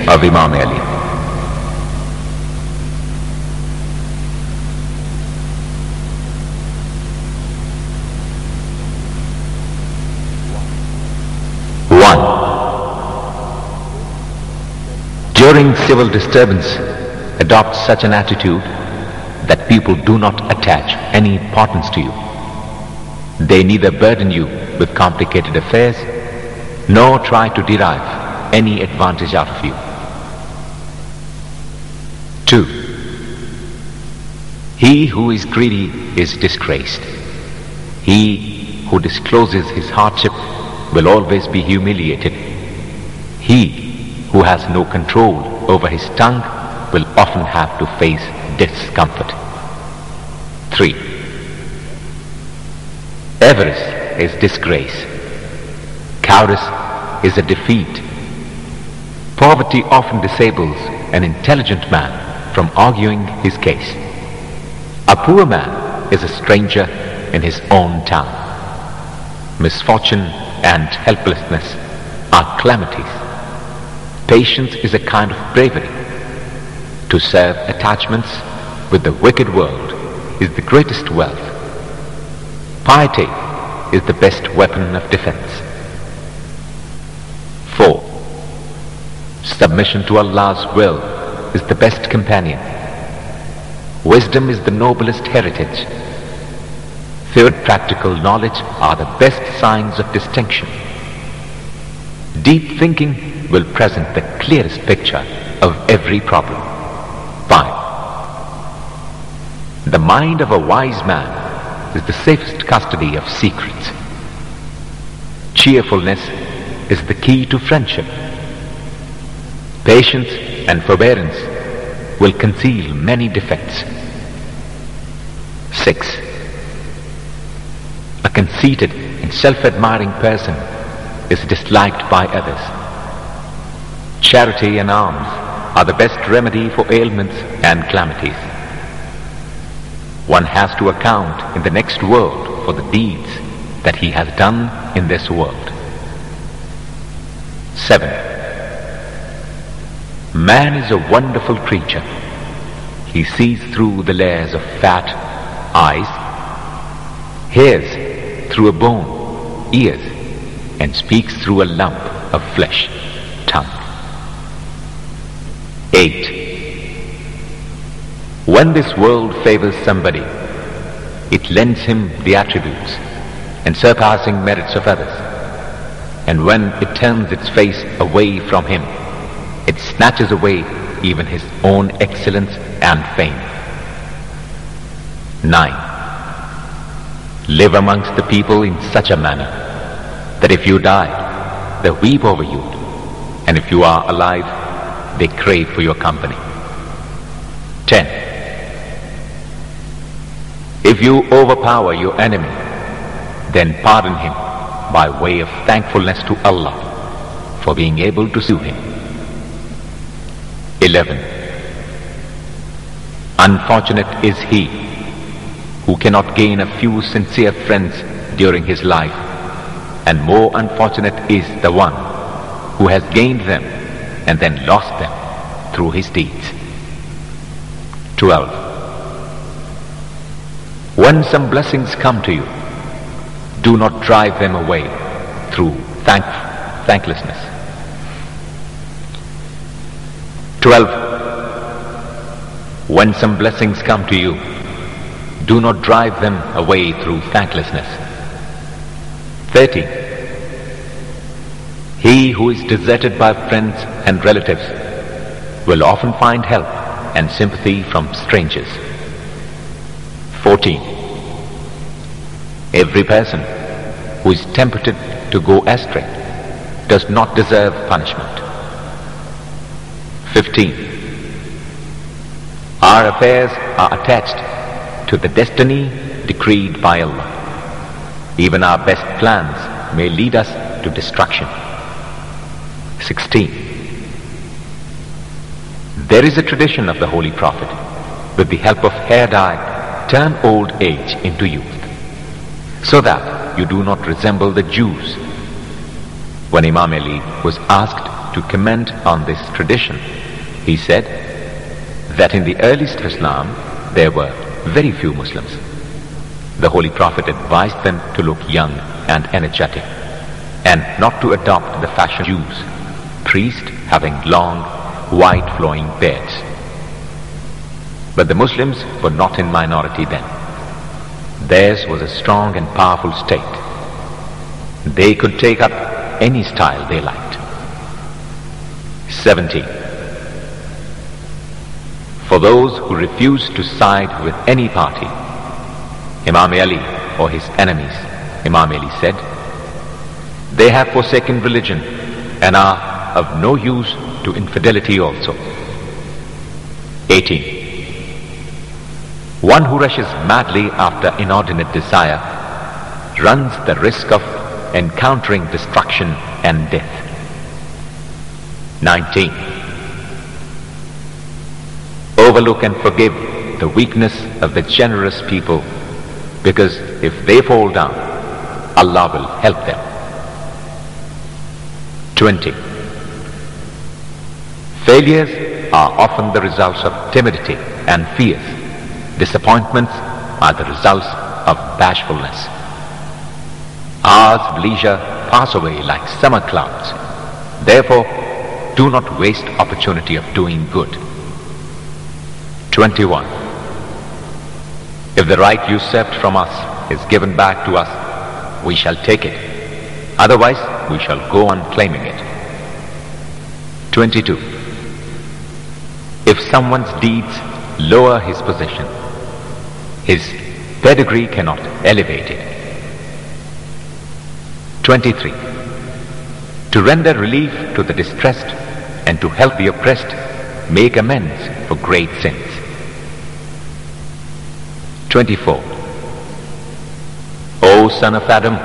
of Imam Ali. During civil disturbance, adopt such an attitude that people do not attach any importance to you. They neither burden you with complicated affairs, nor try to derive any advantage out of you. 2. He who is greedy is disgraced. He who discloses his hardship will always be humiliated. He who has no control over his tongue will often have to face discomfort. 3. Avarice is disgrace. Cowardice is a defeat. Poverty often disables an intelligent man from arguing his case. A poor man is a stranger in his own town. Misfortune and helplessness are calamities. Patience is a kind of bravery. To serve attachments with the wicked world is the greatest wealth. Piety is the best weapon of defense. 4. Submission to Allah's will is the best companion. Wisdom is the noblest heritage. Third, practical knowledge are the best signs of distinction. Deep thinking will present the clearest picture of every problem. 5. The mind of a wise man is the safest custody of secrets. Cheerfulness is the key to friendship. Patience and forbearance will conceal many defects. 6. A conceited and self-admiring person is disliked by others. Charity and alms are the best remedy for ailments and calamities. One has to account in the next world for the deeds that he has done in this world. 7. Man is a wonderful creature. He sees through the layers of fat, eyes, hears through a bone, ears, and speaks through a lump of flesh, tongue. 8. When this world favors somebody, it lends him the attributes and surpassing merits of others. And when it turns its face away from him, it snatches away even his own excellence and fame. 9. Live amongst the people in such a manner that if you die, they weep over you, and if you are alive, they crave for your company. 10. If you overpower your enemy, then pardon him by way of thankfulness to Allah for being able to sue him. 11. Unfortunate is he who cannot gain a few sincere friends during his life, and more unfortunate is the one who has gained them and then lost them through his deeds. 12. When some blessings come to you, do not drive them away through thanklessness. 12. When some blessings come to you, do not drive them away through thanklessness. 13. He who is deserted by friends and relatives will often find help and sympathy from strangers. 14. Every person who is tempted to go astray does not deserve punishment. 15. Our affairs are attached to the destiny decreed by Allah. Even our best plans may lead us to destruction. 16. There is a tradition of the Holy Prophet, with the help of hair dye, turn old age into youth, so that you do not resemble the Jews. When Imam Ali was asked to comment on this tradition, he said that in the earliest of Islam, there were very few Muslims. The Holy Prophet advised them to look young and energetic and not to adopt the fashion of Jews, priests having long, white flowing beards. But the Muslims were not in minority then. Theirs was a strong and powerful state. They could take up any style they liked. 17. For those who refused to side with any party, Imam Ali or his enemies, Imam Ali said, they have forsaken religion and are of no use to infidelity also. 18. One who rushes madly after inordinate desire runs the risk of encountering destruction and death. 19. Overlook and forgive the weakness of the generous people, because if they fall down, Allah will help them. 20. Failures are often the results of timidity and fears. Disappointments are the results of bashfulness. Hours of leisure pass away like summer clouds. Therefore, do not waste opportunity of doing good. 21. If the right usurped from us is given back to us, we shall take it. Otherwise, we shall go on claiming it. 22. If someone's deeds lower his position, his pedigree cannot elevate it. 23. To render relief to the distressed and to help the oppressed, make amends for great sins. 24. O son of Adam,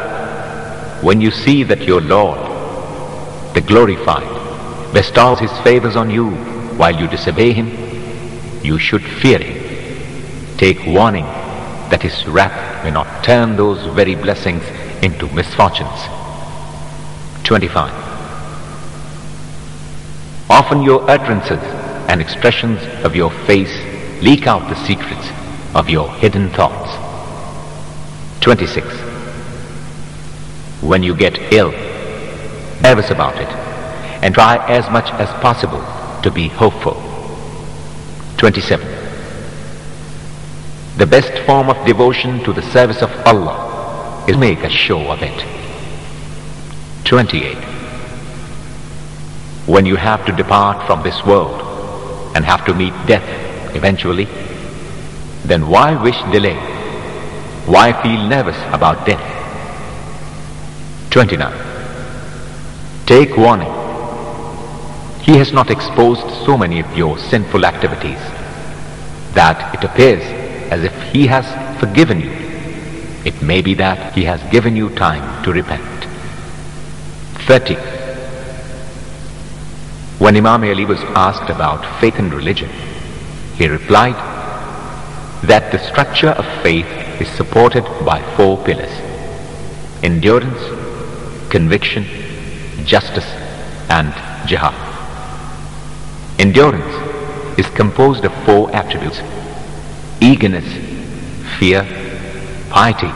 when you see that your Lord, the glorified, bestows his favors on you while you disobey him, you should fear him. Take warning that his wrath may not turn those very blessings into misfortunes. 25. Often your utterances and expressions of your face leak out the secrets of your hidden thoughts. 26. When you get ill, be nervous about it and try as much as possible to be hopeful. 27. The best form of devotion to the service of Allah is to make a show of it. 28. When you have to depart from this world and have to meet death eventually, then why wish delay? Why feel nervous about death? 29. Take warning. He has not exposed so many of your sinful activities that it appears as if he has forgiven you. It may be that he has given you time to repent. 30. When Imam Ali was asked about faith and religion, he replied that the structure of faith is supported by 4 pillars: endurance, conviction, justice, and jihad. Endurance is composed of 4 attributes: eagerness, fear, piety,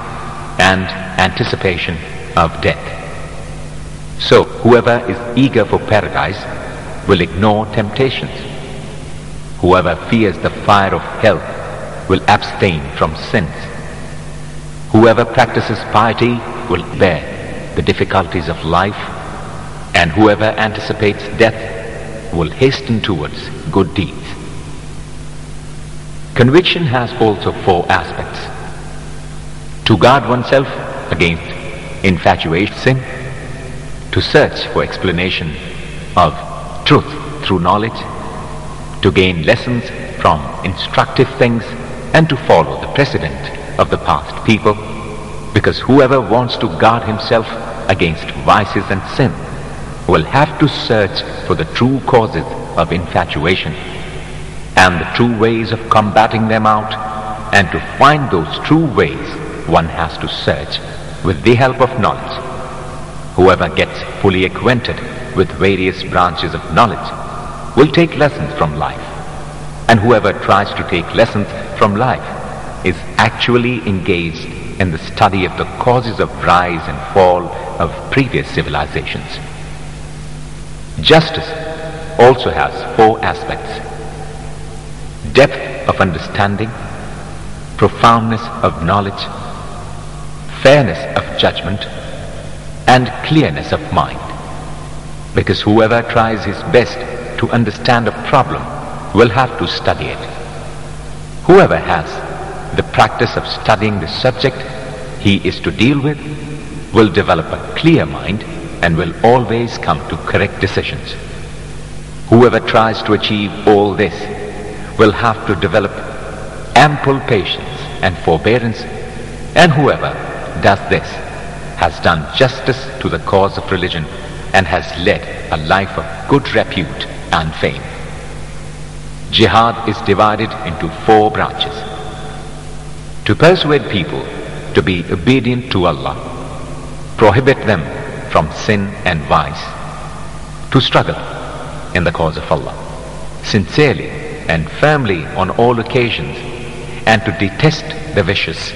and anticipation of death. So, whoever is eager for paradise will ignore temptations. Whoever fears the fire of hell will abstain from sins. Whoever practices piety will bear the difficulties of life, and whoever anticipates death will hasten towards good deeds. Conviction has also 4 aspects: to guard oneself against infatuation, sin; to search for explanation of truth through knowledge; to gain lessons from instructive things; and to follow the precedent of the past people, because whoever wants to guard himself against vices and sin will have to search for the true causes of infatuation and the true ways of combating them out, and to find those true ways one has to search with the help of knowledge. Whoever gets fully acquainted with various branches of knowledge will take lessons from life. And whoever tries to take lessons from life is actually engaged in the study of the causes of rise and fall of previous civilizations. Justice also has four aspects: depth of understanding, profoundness of knowledge, fairness of judgment, and clearness of mind. Because whoever tries his best to understand a problem will have to study it. Whoever has the practice of studying the subject he is to deal with will develop a clear mind and will always come to correct decisions. Whoever tries to achieve all this will have to develop ample patience and forbearance, and whoever does this has done justice to the cause of religion and has led a life of good repute and fame. Jihad is divided into four branches: to persuade people to be obedient to Allah, prohibit them from sin and vice, to struggle in the cause of Allah, sincerely and firmly on all occasions, and to detest the vicious.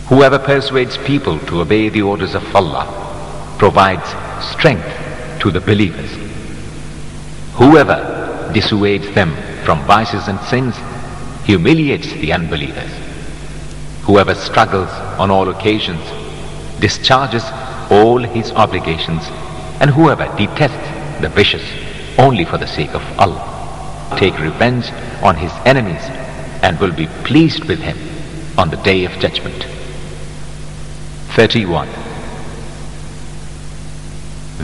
Whoever persuades people to obey the orders of Allah provides strength to the believers. Whoever dissuades them from vices and sins humiliates the unbelievers. Whoever struggles on all occasions discharges all his obligations, and whoever detests the vicious only for the sake of Allah take revenge on his enemies and will be pleased with him on the day of judgment. 31.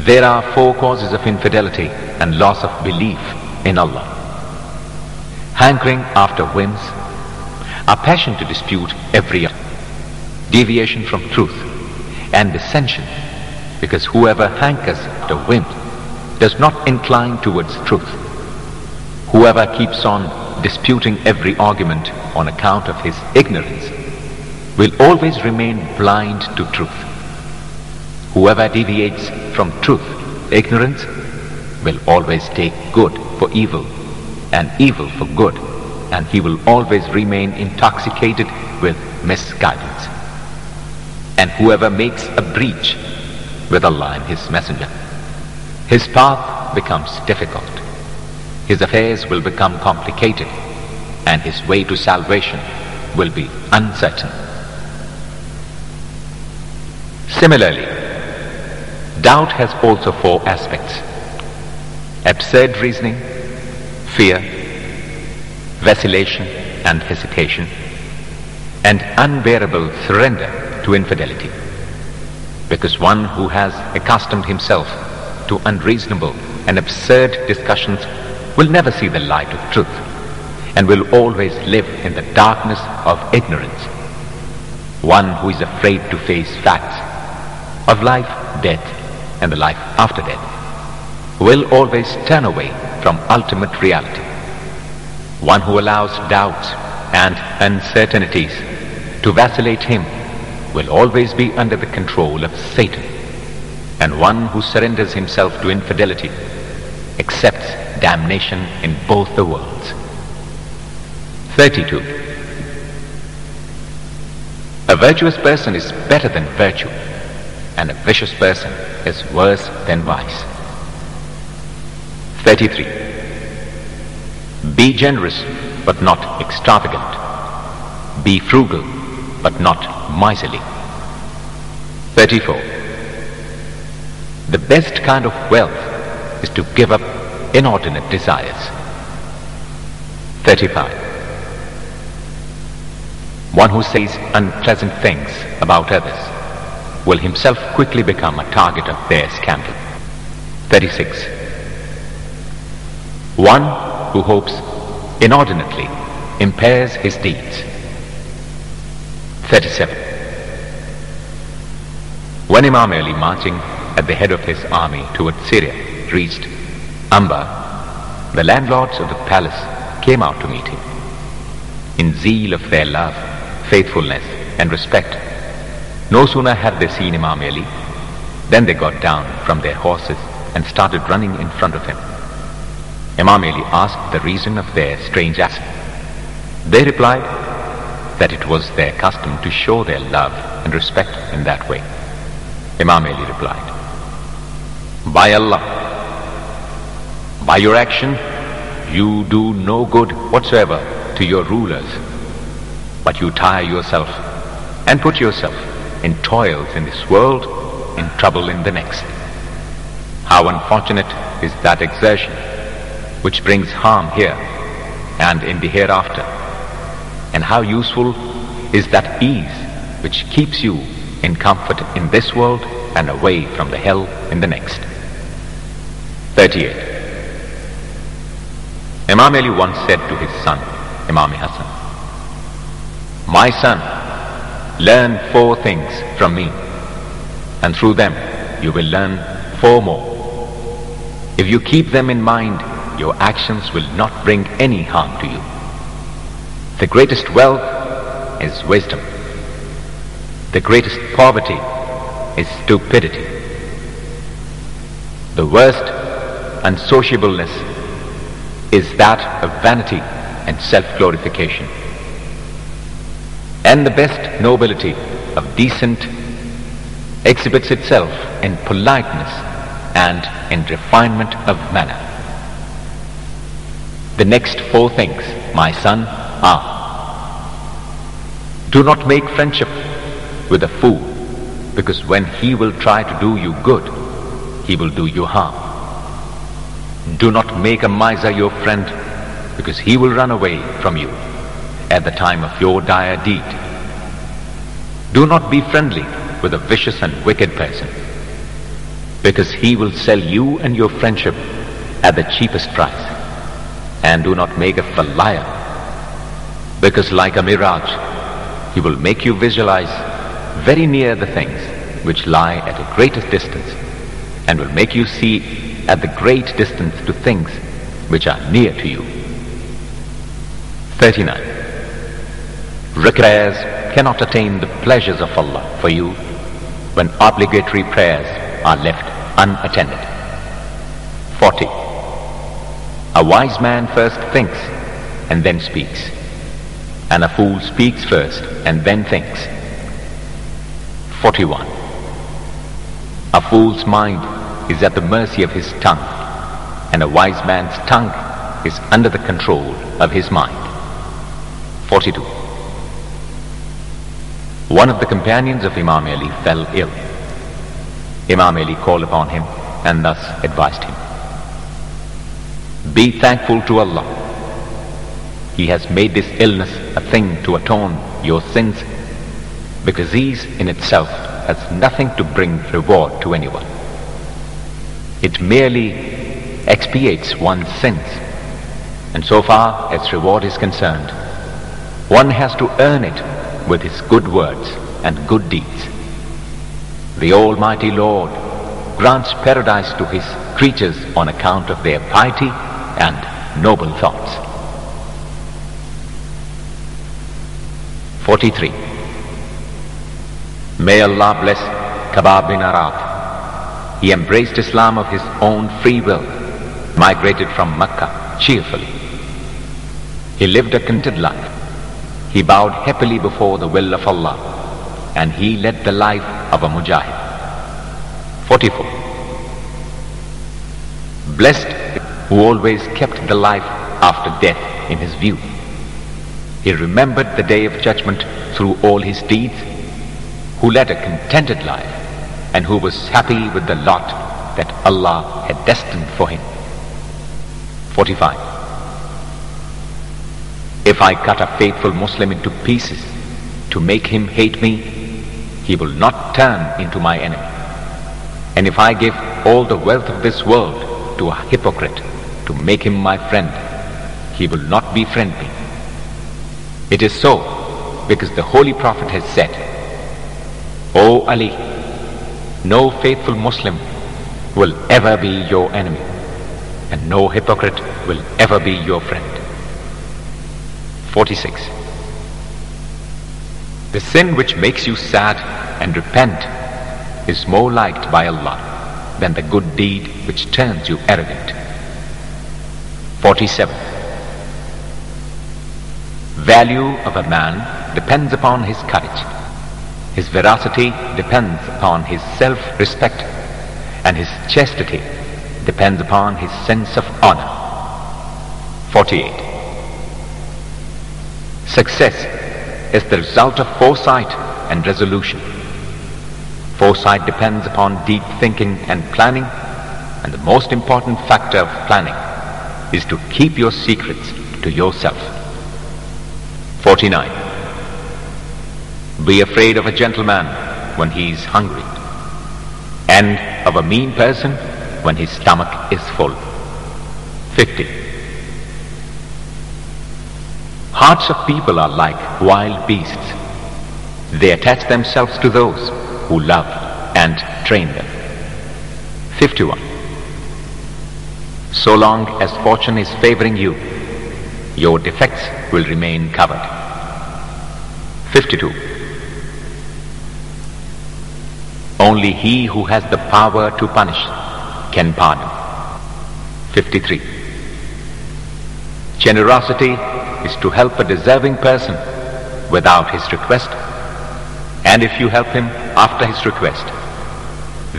There are four causes of infidelity and loss of belief in Allah: hankering after whims, a passion to dispute every other, deviation from truth, and dissension, because whoever hankers after whims does not incline towards truth. Whoever keeps on disputing every argument on account of his ignorance will always remain blind to truth. Whoever deviates from truth, ignorance, will always take good for evil and evil for good, and he will always remain intoxicated with misguidance. And whoever makes a breach with Allah and His Messenger, his path becomes difficult, his affairs will become complicated, and his way to salvation will be uncertain. Similarly, doubt has also four aspects: absurd reasoning, fear, vacillation and hesitation, and unbearable surrender to infidelity. Because one who has accustomed himself to unreasonable and absurd discussions will never see the light of truth and will always live in the darkness of ignorance. One who is afraid to face facts of life, death, and the life after death will always turn away from ultimate reality. One who allows doubts and uncertainties to vacillate him will always be under the control of Satan. And one who surrenders himself to infidelity accepts damnation in both the worlds. 32. A virtuous person is better than virtue, and a vicious person is worse than vice. 33. Be generous, but not extravagant. Be frugal, but not miserly. 34. The best kind of wealth is to give up inordinate desires. 35. One who says unpleasant things about others will himself quickly become a target of their scandal. 36. One who hopes inordinately impairs his deeds. 37. When Imam Ali, marching at the head of his army towards Syria, reached Amba, the landlords of the palace came out to meet him. In zeal of their love, faithfulness, and respect, no sooner had they seen Imam Ali than they got down from their horses and started running in front of him. Imam Ali asked the reason of their strange action. They replied that it was their custom to show their love and respect in that way. Imam Ali replied, "By Allah, by your action, you do no good whatsoever to your rulers, but you tire yourself and put yourself in toils in this world, in trouble in the next. How unfortunate is that exertion which brings harm here and in the hereafter, and how useful is that ease which keeps you in comfort in this world and away from the hell in the next." 38. Imam Ali once said to his son, Imam Hassan, "My son, learn 4 things from me, and through them you will learn 4 more. If you keep them in mind, your actions will not bring any harm to you. The greatest wealth is wisdom. The greatest poverty is stupidity. The worst unsociableness is that of vanity and self-glorification. And the best nobility of decent exhibits itself in politeness and in refinement of manner. The next 4 things, my son, are: do not make friendship with a fool, because when he will try to do you good, he will do you harm. Do not make a miser your friend, because he will run away from you at the time of your dire deed. Do not be friendly with a vicious and wicked person, because he will sell you and your friendship at the cheapest price. And do not make a liar, because like a mirage, he will make you visualize very near the things which lie at a greatest distance, and will make you see at the great distance to things which are near to you." 39. Prayers cannot attain the pleasures of Allah for you when obligatory prayers are left unattended. 40. A wise man first thinks and then speaks, and a fool speaks first and then thinks. 41. A fool's mind is at the mercy of his tongue, and a wise man's tongue is under the control of his mind. 42. One of the companions of Imam Ali fell ill. Imam Ali called upon him and thus advised him, "Be thankful to Allah. He has made this illness a thing to atone your sins, because disease in itself has nothing to bring reward to anyone. It merely expiates one's sins, and so far as reward is concerned, one has to earn it with his good words and good deeds. The Almighty Lord grants paradise to his creatures on account of their piety and noble thoughts." 43. May Allah bless Khabbab bin Arad. He embraced Islam of his own free will, migrated from Mecca cheerfully. He lived a contented life. He bowed happily before the will of Allah, and he led the life of a mujahid. 44. Blessed who always kept the life after death in his view. He remembered the day of judgment through all his deeds, who led a contented life, and who was happy with the lot that Allah had destined for him. 45. If I cut a faithful Muslim into pieces to make him hate me, he will not turn into my enemy. And if I give all the wealth of this world to a hypocrite to make him my friend, he will not befriend me. It is so because the Holy Prophet has said, "O Ali, no faithful Muslim will ever be your enemy, and no hypocrite will ever be your friend." 46. The sin which makes you sad and repent is more liked by Allah than the good deed which turns you arrogant. 47. Value of a man depends upon his courage. His veracity depends upon his self-respect, and his chastity depends upon his sense of honor. 48. Success is the result of foresight and resolution. Foresight depends upon deep thinking and planning, and the most important factor of planning is to keep your secrets to yourself. 49. Be afraid of a gentleman when he is hungry, and of a mean person when his stomach is full. 50. Hearts of people are like wild beasts. They attach themselves to those who love and train them. 51. So long as fortune is favoring you, your defects will remain covered. 52. Only he who has the power to punish can pardon. 53. Generosity is to help a deserving person without his request, and if you help him after his request,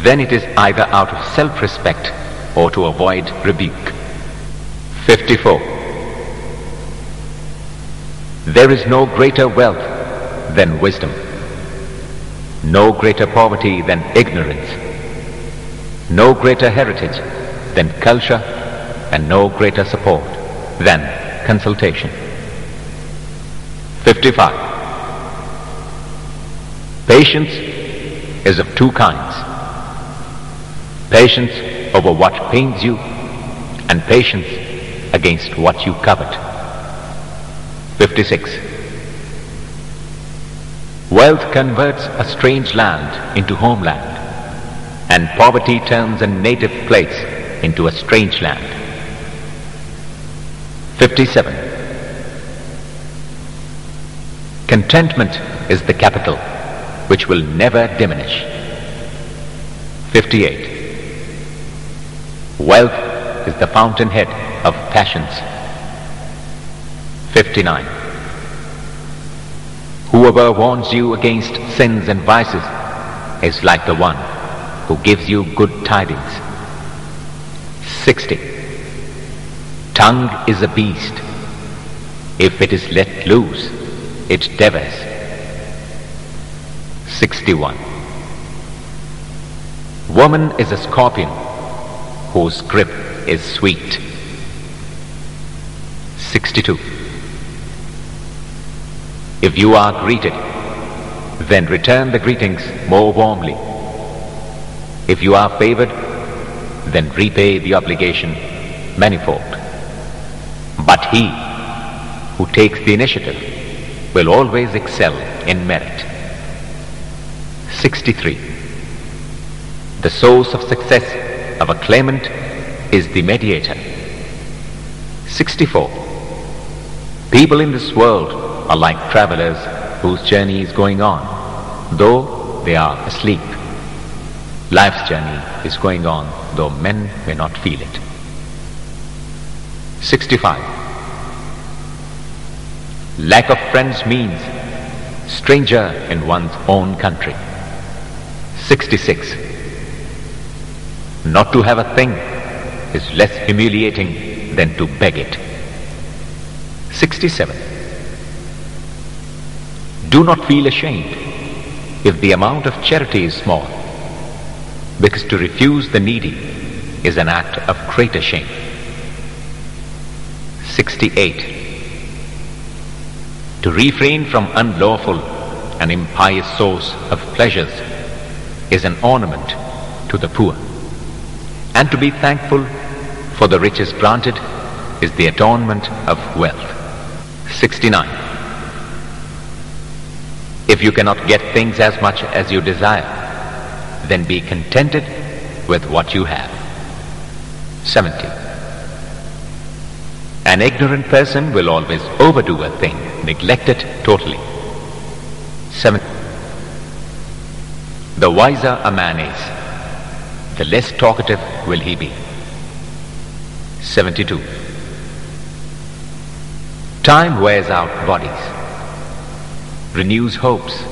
then it is either out of self-respect or to avoid rebuke. 54. There is no greater wealth than wisdom, no greater poverty than ignorance, no greater heritage than culture, and no greater support than consultation. 55. Patience is of two kinds: patience over what pains you, and patience against what you covet. 56. Wealth converts a strange land into homeland, and poverty turns a native place into a strange land. 57. Contentment is the capital which will never diminish. 58. Wealth is the fountainhead of passions. 59. Whoever warns you against sins and vices is like the one who gives you good tidings. 60. Tongue is a beast. If it is let loose, it devours. 61. Woman is a scorpion whose grip is sweet. 62. If you are greeted, then return the greetings more warmly. If you are favored, then repay the obligation manifold. But he who takes the initiative will always excel in merit. 63. The source of success of a claimant is the mediator. 64. People in this world are like travelers whose journey is going on, though they are asleep. Life's journey is going on, though men may not feel it. 65. Lack of friends means stranger in one's own country. 66. Not to have a thing is less humiliating than to beg it. 67. Do not feel ashamed if the amount of charity is small, because to refuse the needy is an act of greater shame. 68. To refrain from unlawful and impious source of pleasures is an ornament to the poor, and to be thankful for the riches granted is the adornment of wealth. 69. If you cannot get things as much as you desire, then be contented with what you have. 70. An ignorant person will always overdo a thing, neglect it totally. 70. The wiser a man is, the less talkative will he be. 72. Time wears out bodies, renews hopes,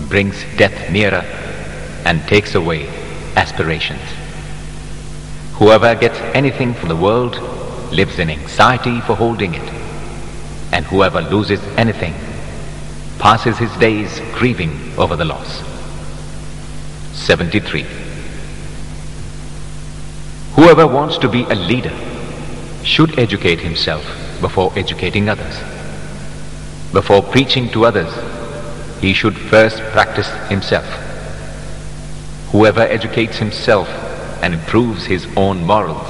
brings death nearer, and takes away aspirations. Whoever gets anything from the world lives in anxiety for holding it, and whoever loses anything passes his days grieving over the loss. 73. Whoever wants to be a leader should educate himself before educating others. Before preaching to others, he should first practice himself. Whoever educates himself and improves his own morals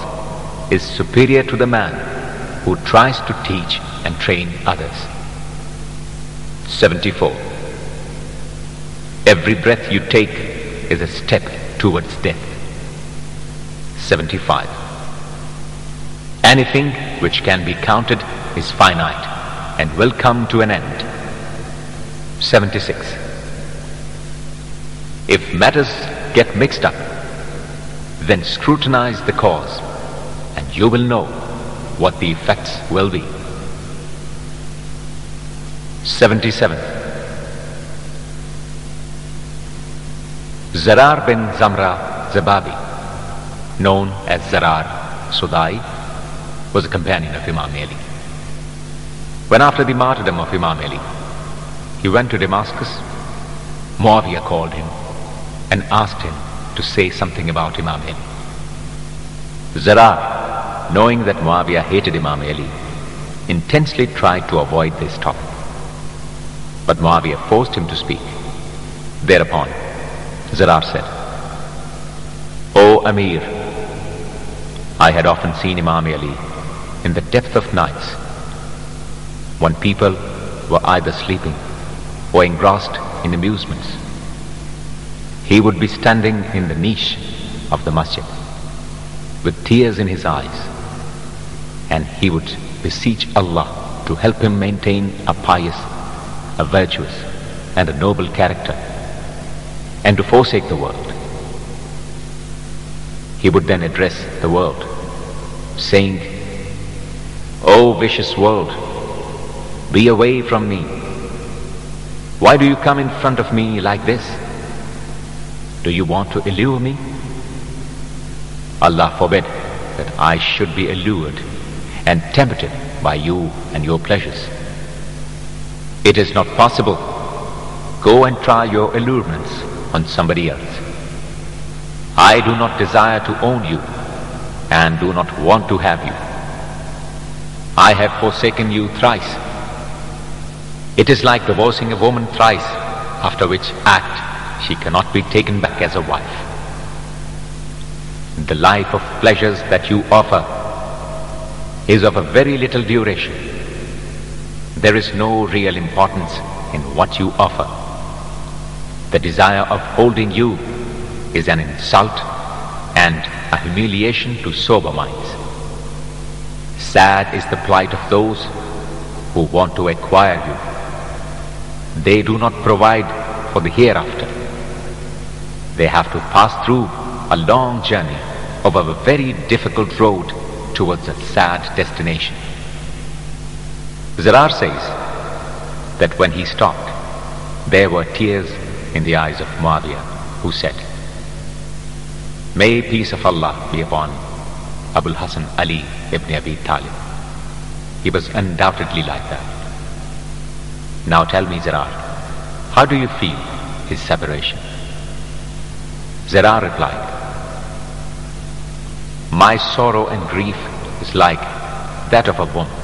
is superior to the man who tries to teach and train others. 74. Every breath you take is a step towards death. 75. Anything which can be counted is finite and will come to an end. 76. If matters get mixed up, then scrutinize the cause and you will know what the effects will be. 77. Zarar bin Zamra Zababi, known as Zarar Sudai, was a companion of Imam Ali. When after the martyrdom of Imam Ali, he went to Damascus, Muawiyah called him and asked him to say something about Imam Ali. Zarar, knowing that Muawiyah hated Imam Ali, intensely tried to avoid this topic. But Muawiyah forced him to speak. Thereupon, Zarar said, "O Amir, I had often seen Imam Ali in the depth of nights, when people were either sleeping or engrossed in amusements. He would be standing in the niche of the masjid with tears in his eyes, and he would beseech Allah to help him maintain a pious, a virtuous, and a noble character, and to forsake the world. He would then address the world, saying, 'O vicious world, be away from me. Why do you come in front of me like this? Do you want to allure me? Allah forbid that I should be allured and tempted by you and your pleasures. It is not possible. Go and try your allurements on somebody else. I do not desire to own you and do not want to have you. I have forsaken you thrice. It is like divorcing a woman thrice, after which act she cannot be taken back as a wife. The life of pleasures that you offer is of a very little duration. There is no real importance in what you offer. The desire of holding you is an insult and a humiliation to sober minds. Sad is the plight of those who want to acquire you. They do not provide for the hereafter. They have to pass through a long journey over a very difficult road towards a sad destination. Zarar says that when he stopped, there were tears in the eyes of Muawiyah, who said, "May peace of Allah be upon Abul Hasan Ali ibn Abi Talib. He was undoubtedly like that. Now tell me, Zarar, how do you feel his separation?" Zarar replied, "My sorrow and grief is like that of a woman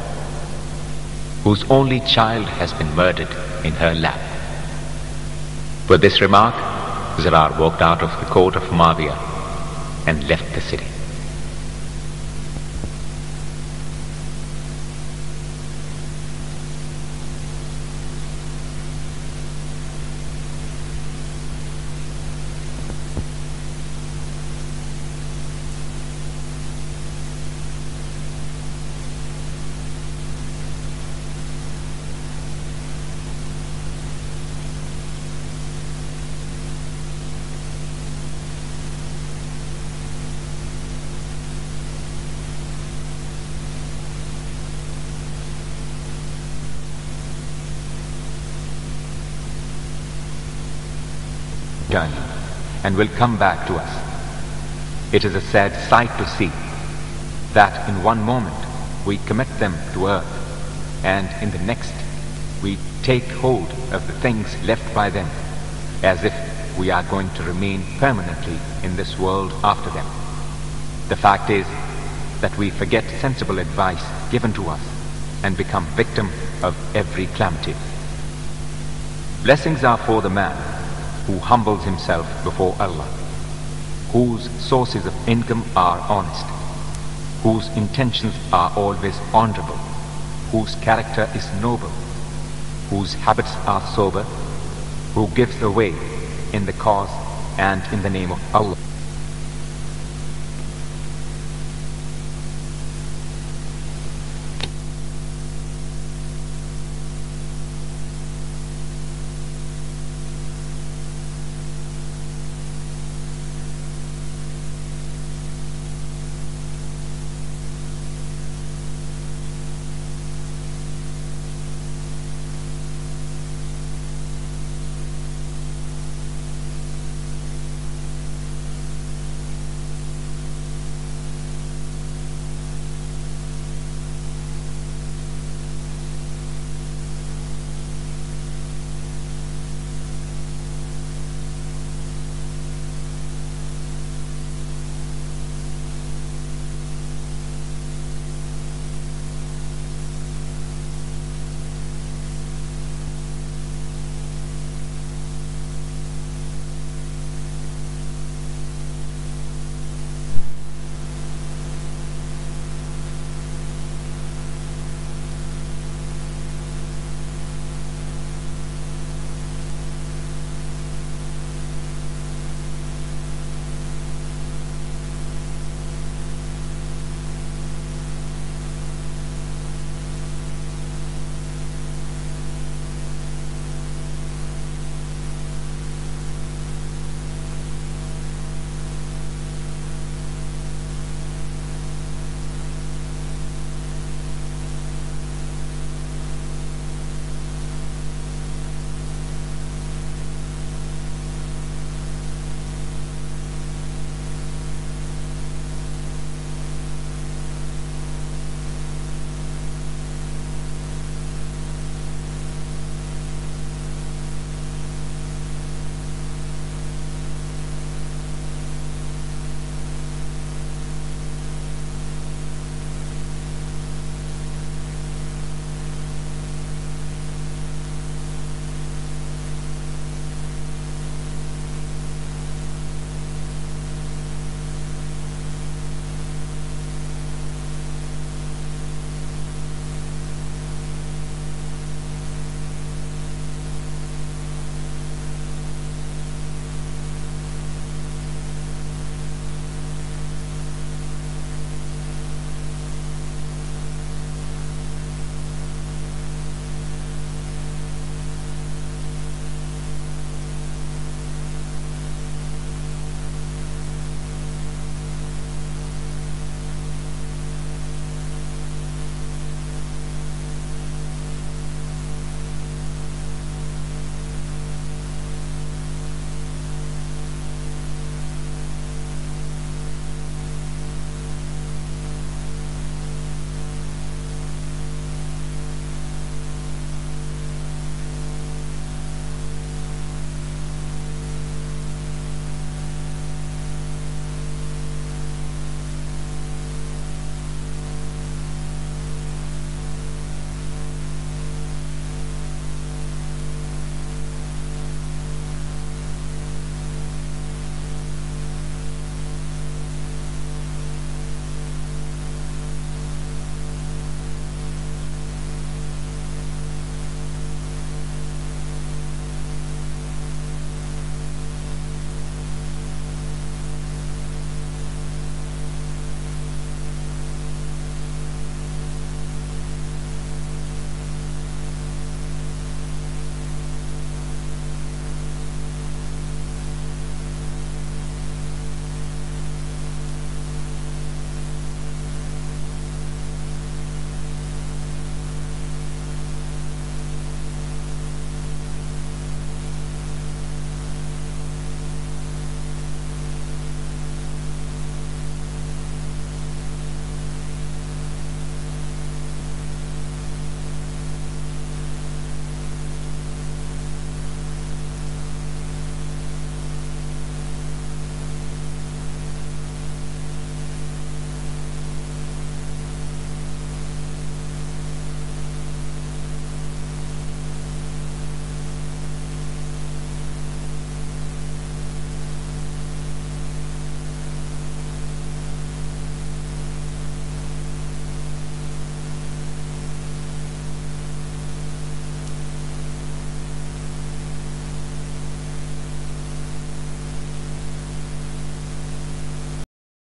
whose only child has been murdered in her lap." With this remark, Zarar walked out of the court of Muawiyah and left the city. journey and will come back to us. It is a sad sight to see that in one moment we commit them to earth, and in the next we take hold of the things left by them, as if we are going to remain permanently in this world after them. The fact is that we forget sensible advice given to us and become victim of every calamity. Blessings are for the man who humbles himself before Allah, whose sources of income are honest, whose intentions are always honorable, whose character is noble, whose habits are sober, who gives away in the cause and in the name of Allah.